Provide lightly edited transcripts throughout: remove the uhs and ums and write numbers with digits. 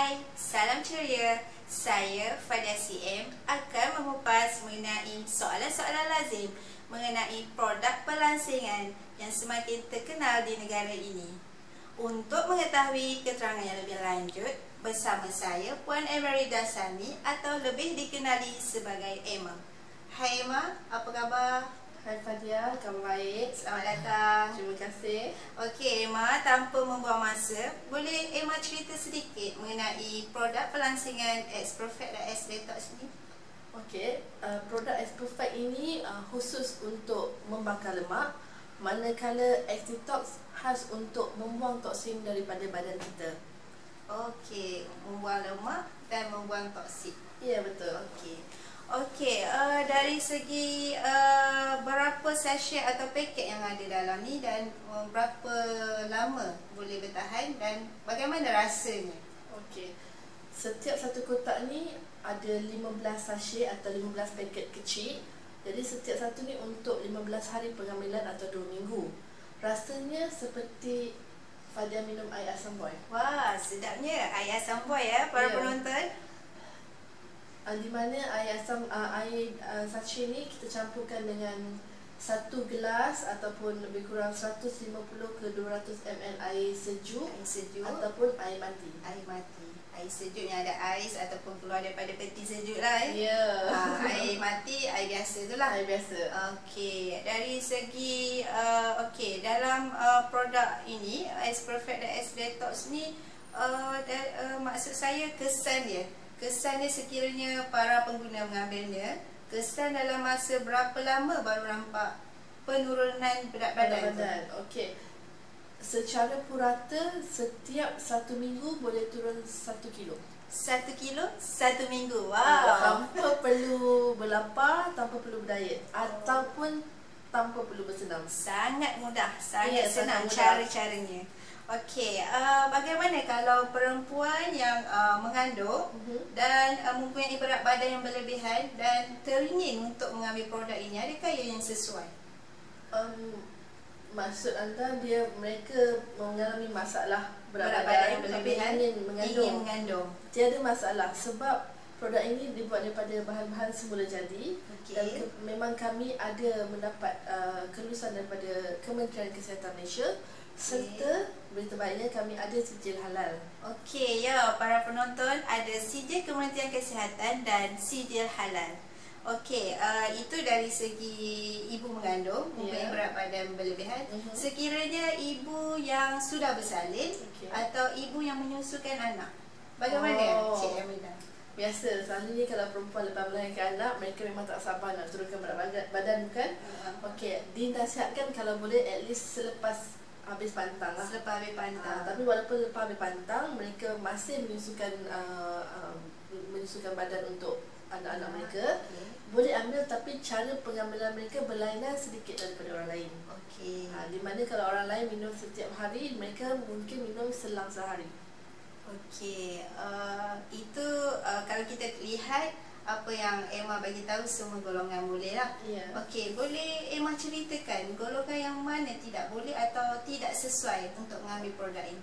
Hai, salam ceria. Saya Fadia CM akan mengupas mengenai soalan-soalan lazim mengenai produk pelansingan yang semakin terkenal di negara ini. Untuk mengetahui keterangan yang lebih lanjut, bersama saya Puan Emerida Sani atau lebih dikenali sebagai Emma. Hai Emma, apa khabar? Hai Fadia, khabar baik. Selamat datang. Terima kasih. Okey Emma, tanpa membuang masa, boleh Emma cerita sedikit mengenai produk pelansingan X-Perfect dan X-Detox ni? Okey, produk X-Perfect ini khusus untuk membakar lemak, manakala X-Detox khas untuk membuang toksin daripada badan kita. Okey, membuang lemak dan membuang toksik. Ya, betul. Okey, dari segi berapa sachet atau paket yang ada dalam ni dan berapa lama boleh bertahan dan bagaimana rasanya? Okey. Setiap satu kotak ni ada 15 sachet atau 15 paket kecil. Jadi setiap satu ni untuk 15 hari pengambilan atau 2 minggu. Rasanya seperti Fadia minum air asam buah. Wah, sedapnya air asam buah ya para penonton. Di mana air sachet ni kita campurkan dengan 1 gelas ataupun lebih kurang 150 ke 200 ml air sejuk ataupun air mati. Air mati. Air sejuk yang ada ais ataupun keluar daripada peti sejuk lah Ya. Air mati, air biasa tu lah. Air biasa. Okey, dari segi dalam produk ini X-Perfect dan X-Detox ni maksud saya kesan dia sekiranya para pengguna mengambilnya, kesan dalam masa berapa lama baru nampak penurunan berat badan? Okey. Secara purata setiap 1 minggu boleh turun 1 kilo. 1 kilo 1 minggu. Wow. Tanpa perlu berlapar, tanpa perlu berdiet ataupun tanpa perlu bersenam. Sangat mudah, sangat senang sangat mudah. cara-caranya. Okey, bagaimana kalau perempuan yang mengandung dan mempunyai berat badan yang berlebihan dan teringin untuk mengambil produk ini, adakah yang sesuai? Maksud anda mereka mengalami masalah berat badan yang tapi berlebihan, ingin mengandung. Tiada masalah sebab produk ini dibuat daripada bahan-bahan semula jadi. Dan memang kami ada mendapat kelulusan daripada Kementerian Kesihatan Malaysia. Serta berita baiknya kami ada sijil halal. Okey, ya para penonton, ada sijil Kementerian Kesihatan dan sijil halal. Okey, itu dari segi ibu mengandung, mempunyai berat badan berlebihan. Sekiranya ibu yang sudah bersalin atau ibu yang menyusukan anak, bagaimana Cik Emerida? Biasa, selalunya kalau perempuan lepas melahirkan anak, mereka memang tak sabar nak turunkan berat badan, bukan? Okey, dinasihatkan kalau boleh at least selepas habis pantang lah. Selepas habis pantang. Tapi walaupun lepas habis pantang, mereka masih menyusukan badan untuk anak-anak mereka. Boleh ambil, tapi cara pengambilan mereka berlainan sedikit daripada orang lain. Di mana kalau orang lain minum setiap hari, mereka mungkin minum selang sehari. Itu kalau kita lihat apa yang Emma bagi tahu, semua golongan boleh lah. Okey, boleh Emma ceritakan golongan yang mana tidak boleh atau tidak sesuai untuk mengambil produk ini?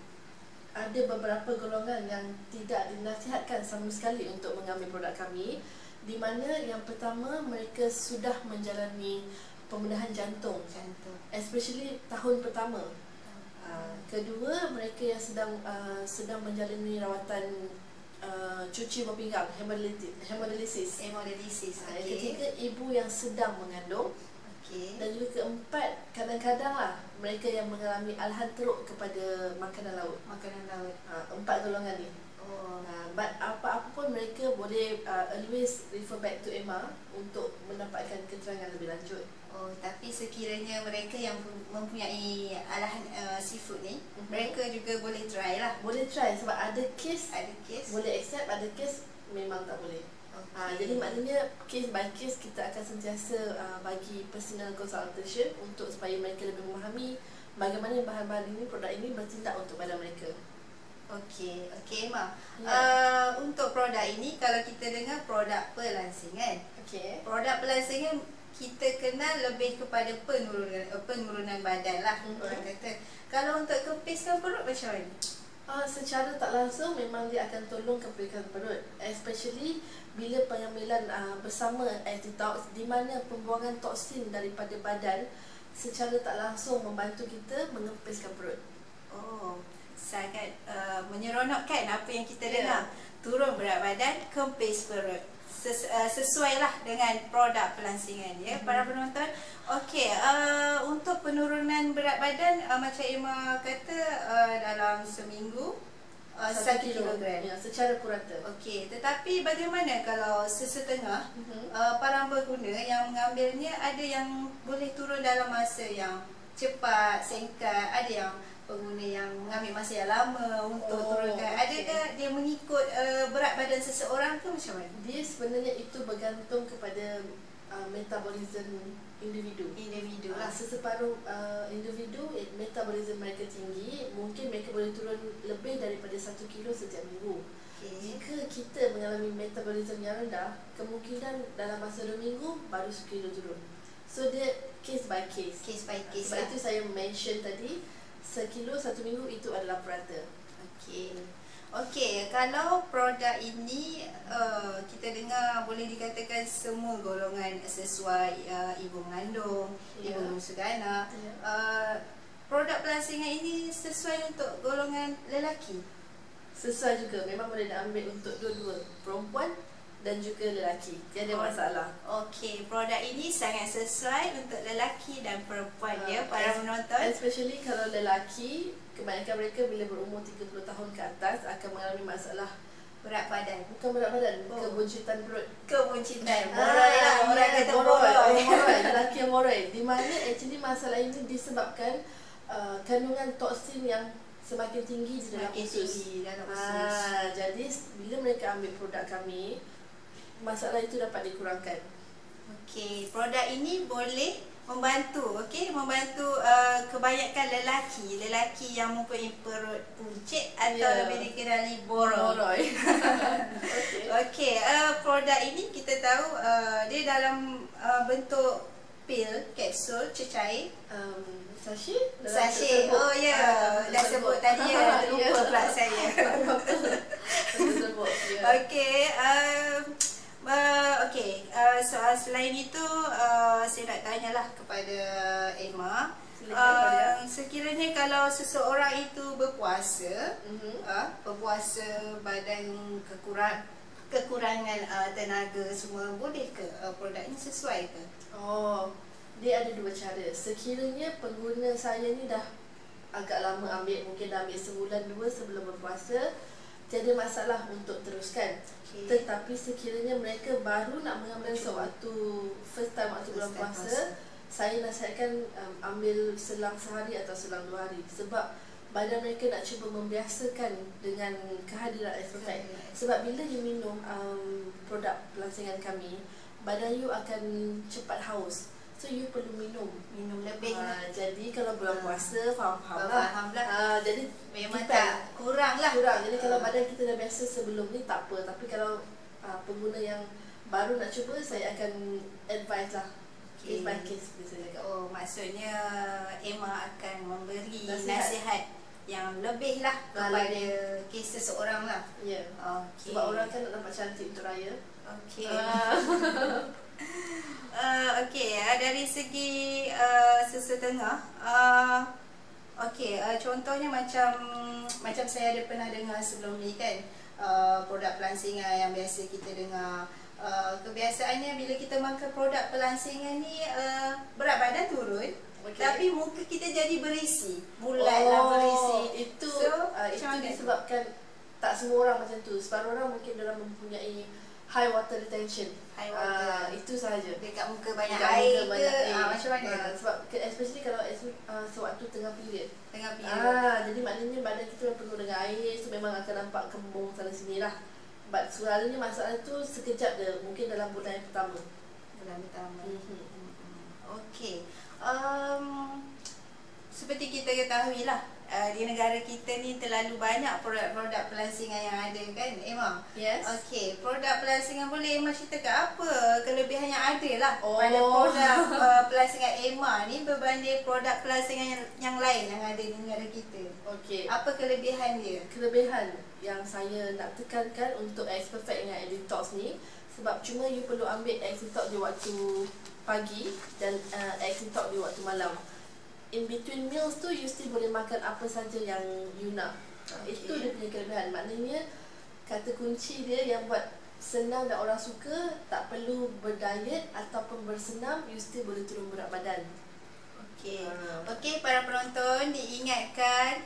Ada beberapa golongan yang tidak dinasihatkan sama sekali untuk mengambil produk kami. Di mana yang pertama, mereka sudah menjalani pembedahan jantung. Especially tahun pertama. Kedua, mereka yang sedang menjalani rawatan cuci buah pinggang, hemodialisis. Ketiga, ibu yang sedang mengandung. Dan juga keempat, kadang-kadang lah mereka yang mengalami alahan teruk kepada makanan laut. 4 golongan ni. But apa-apa pun mereka boleh always refer back to Emma untuk mendapatkan keterangan lebih lanjut. Tapi sekiranya mereka yang mempunyai alahan seafood ni, mereka juga boleh try lah. Boleh try sebab ada kes boleh accept, ada kes memang tak boleh. Jadi maknanya case by case kita akan sentiasa bagi personal consultation untuk supaya mereka lebih memahami bagaimana bahan-bahan ini, produk ini bertindak untuk badan mereka. Okey Emma. Untuk produk ini, kalau kita dengar produk pelansingan. Produk pelansingan kita kenal lebih kepada penurunan badan lah, orang kata. Kalau untuk kepiskan perut macam mana? Secara tak langsung memang dia akan tolong kependekan perut, especially bila pengambilan bersama anti-tox, di mana pembuangan toksin daripada badan secara tak langsung membantu kita mengempiskan perut. Oh, sangat menyeronokkan apa yang kita dengar. Turun berat badan, kempis perut. Sesuailah dengan produk pelansingan ya para penonton. Okey, untuk penurunan berat badan macam Emma kata dalam seminggu 1 kilogram ya, secara purata. Okey, tetapi bagaimana kalau sesetengah para pengguna yang mengambilnya, ada yang boleh turun dalam masa yang cepat, singkat, ada yang pengguna yang mengambil masa yang lama untuk turunkan. Adakah dia mengikut berat badan seseorang ke macam mana? Dia sebenarnya itu bergantung kepada metabolism individu lah. Seseparuh individu metabolism mereka tinggi, mungkin mereka boleh turun lebih daripada 1 kilo setiap minggu. Jika kita mengalami metabolism yang rendah, kemungkinan dalam masa 2 minggu baru 1 kilo turun. So dia case by case. Sebab itu saya mention tadi 1 kilo 1 minggu itu adalah purata. Okey, kalau produk ini kita dengar boleh dikatakan semua golongan sesuai ibu mengandung, ibu bungsu anak. Produk pelansingan ini sesuai untuk golongan lelaki? Sesuai juga, memang boleh diambil untuk dua-dua, perempuan dan juga lelaki, tiada masalah. Okey, produk ini sangat sesuai untuk lelaki dan perempuan ya para penonton. Especially kalau lelaki, kebanyakan mereka bila berumur 30 tahun ke atas akan mengalami masalah berat badan. Bukan berat badan, kebuncitan perut. Kebuncitan, morai lah, orang kata morai. Lelaki yang morai. Di mana actually masalah ini disebabkan kandungan toksin yang semakin tinggi di dalam usus. Jadi bila mereka ambil produk kami, masalah itu dapat dikurangkan. Okey, produk ini boleh membantu, membantu kebanyakan lelaki yang mempunyai perut puncit atau lebih dikenali boroi. Okey, produk ini kita tahu dia dalam bentuk pil, kapsul, cecair, sachet. Oh ya, dah sebut tadi ya, lupa pula saya. Okey, soal selain itu saya nak tanyalah kepada Emma. Sekiranya kalau seseorang itu berpuasa, badan kekurangan tenaga semua, boleh ke produk ini sesuai ke? Dia ada dua cara. Sekiranya pengguna saya ni dah agak lama ambil, mungkin dah ambil sebulan 2 sebelum berpuasa, tiada masalah untuk teruskan. Tetapi sekiranya mereka baru nak mengambil sewaktu first time waktu bulan puasa, saya nasihatkan ambil selang sehari atau selang 2 hari. Sebab badan mereka nak cuba membiasakan dengan kehadiran Exofat. Sebab bila you minum produk pelansingan kami, badan you akan cepat haus. So you perlu minum lebih. Jadi kalau bulan puasa faham lah. Jadi memang tak kurang lah. Jadi kalau badan kita dah biasa sebelum ni tak apa. Tapi kalau pengguna yang baru nak cuba, saya akan advise lah, case by case biasanya. Maksudnya Emma akan memberi nasihat yang lebih lah kepada kes seseorang lah. Sebab orang kan nak nampak cantik untuk raya. Dari segi sesetengah, contohnya macam saya ada pernah dengar sebelum ni kan, produk pelansingan yang biasa kita dengar, kebiasaannya bila kita makan produk pelansingan ni berat badan turun, tapi muka kita jadi berisi, bulat lah berisi. Itu disebabkan tak semua orang macam tu. Separuh orang mungkin dalam mempunyai high water retention. Itu sahaja. Dekat muka banyak air ke? Macam mana? Sebab especially kalau sewaktu tengah period. Jadi maknanya badan kita penuh dengan air, so memang akan nampak kembung sana sini lah. But sebenarnya masalah tu sekejap je, mungkin dalam bulan yang pertama. Okey. Seperti kita ketahui lah, di negara kita ni terlalu banyak produk-produk pelansingan yang ada kan, Emma? Yes. Okey, produk pelansingan boleh Emma ceritakan apa kelebihan yang ada lah pada Oh. produk pelansingan Emma ni berbanding produk pelansingan yang lain yang ada di negara kita. Okey. Apa kelebihan dia? Kelebihan yang saya nak tekankan untuk X Perfect dengan Detox ni, sebab cuma you perlu ambil X Detox di waktu pagi dan X Detox di waktu malam. In between meals tu you still boleh makan apa saja yang you nak. Itu dia punya kelebihan. Maknanya kata kunci dia yang buat senang dan orang suka, tak perlu berdiet ataupun bersenam, you still boleh turun berat badan. Okey. Okey, para penonton diingatkan,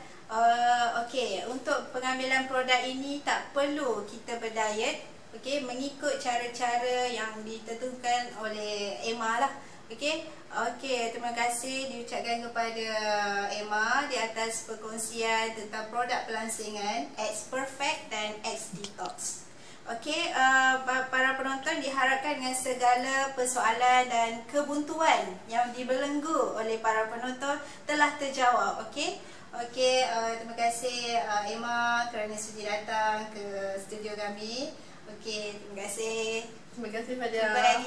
okey, untuk pengambilan produk ini tak perlu kita berdiet. Okey, mengikut cara-cara yang ditentukan oleh Emma lah. Okey. Okey, terima kasih diucapkan kepada Emma di atas perkongsian tentang produk pelansingan X Perfect dan X Detox. Okey, para penonton diharapkan dengan segala persoalan dan kebuntuan yang dibelenggu oleh para penonton telah terjawab. Okey. Okey, terima kasih Emma kerana sudi datang ke studio kami. Okey, terima kasih. Terima kasih pada Jumpa lagi.